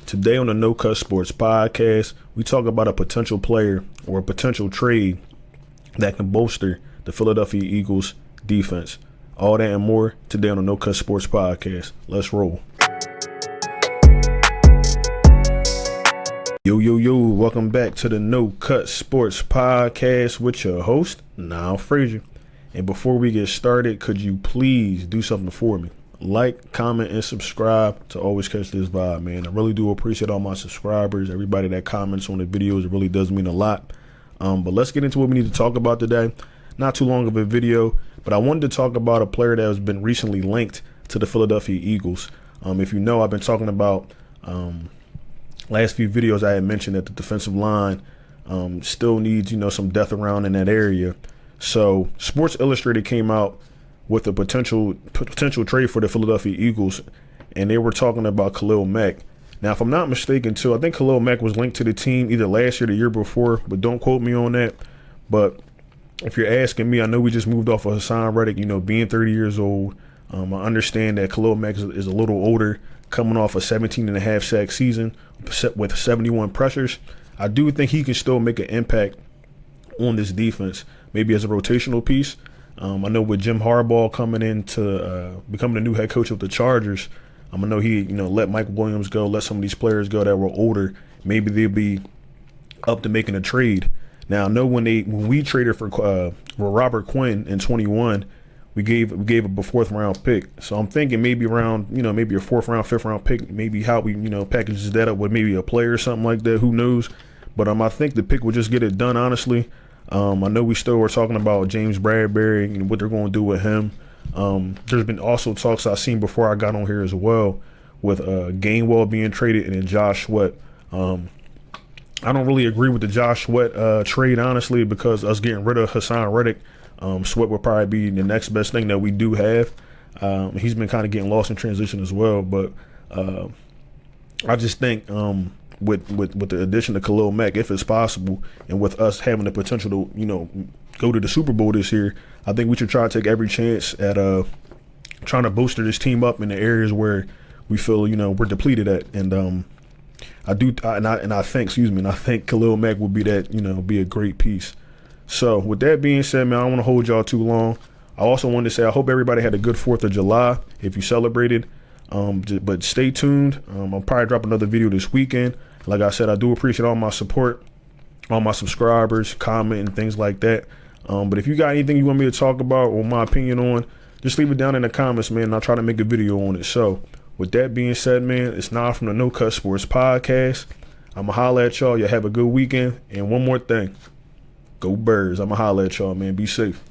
Today on the No Cut Sports Podcast, we talk about a potential player or a potential trade that can bolster the Philadelphia Eagles defense. All that and more today on the No Cut Sports Podcast. Let's roll. Yo, welcome back to the No Cut Sports Podcast with your host, Niall Frazier. And before we get started, could you please do something for me? Like, comment, and subscribe to always catch this vibe, man. I really do appreciate all my subscribers, everybody that comments on the videos. It really does mean a lot. But let's get into what we need to talk about today. Not too long of a video, but I wanted to talk about a player that has been recently linked to the Philadelphia Eagles. If you know, I've been talking about last few videos. I had mentioned that the defensive line still needs, some depth around in that area. So Sports Illustrated came out with a potential trade for the Philadelphia Eagles, and they were talking about Khalil Mack. Now, if I'm not mistaken, too, I think Khalil Mack was linked to the team either last year or the year before, but don't quote me on that. But if you're asking me, I know we just moved off of Hassan Reddick, being 30 years old. I understand that Khalil Mack is a little older, coming off a 17.5 sack season with 71 pressures. I do think he can still make an impact on this defense, maybe as a rotational piece. I know with Jim Harbaugh coming in to becoming the new head coach of the Chargers, I know he, let Mike Williams go, let some of these players go that were older. Maybe they'll be up to making a trade. Now, I know when we traded for Robert Quinn in 21, we gave a fourth round pick. So I'm thinking maybe around, maybe a fourth round, fifth round pick, maybe how we, packages that up with maybe a player or something like that. Who knows? But I think the pick will just get it done, honestly. I know we still were talking about James Bradbury and what they're going to do with him. There's been also talks I've seen before I got on here as well with Gainwell being traded and then Josh Sweat. I don't really agree with the Josh Sweat trade, honestly, because us getting rid of Hassan Reddick, Sweat would probably be the next best thing that we do have. He's been kind of getting lost in transition as well, but I just think with the addition of Khalil Mack, if it's possible, and with us having the potential to, go to the Super Bowl this year, I think we should try to take every chance at trying to bolster this team up in the areas where we feel, we're depleted at. And I think Khalil Mack would be that, be a great piece. So with that being said, man, I don't want to hold y'all too long. I also wanted to say I hope everybody had a good 4th of July if you celebrated. But stay tuned. I'll probably drop another video this weekend. Like I said, I do appreciate all my support, all my subscribers, comment, and things like that. But if you got anything you want me to talk about or my opinion on, just leave it down in the comments, man, and I'll try to make a video on it. So with that being said, man, it's Niall from the No Cut Sports Podcast. I'm going to holler at y'all. Y'all have a good weekend. And one more thing. Go Birds. I'm going to holler at y'all, man. Be safe.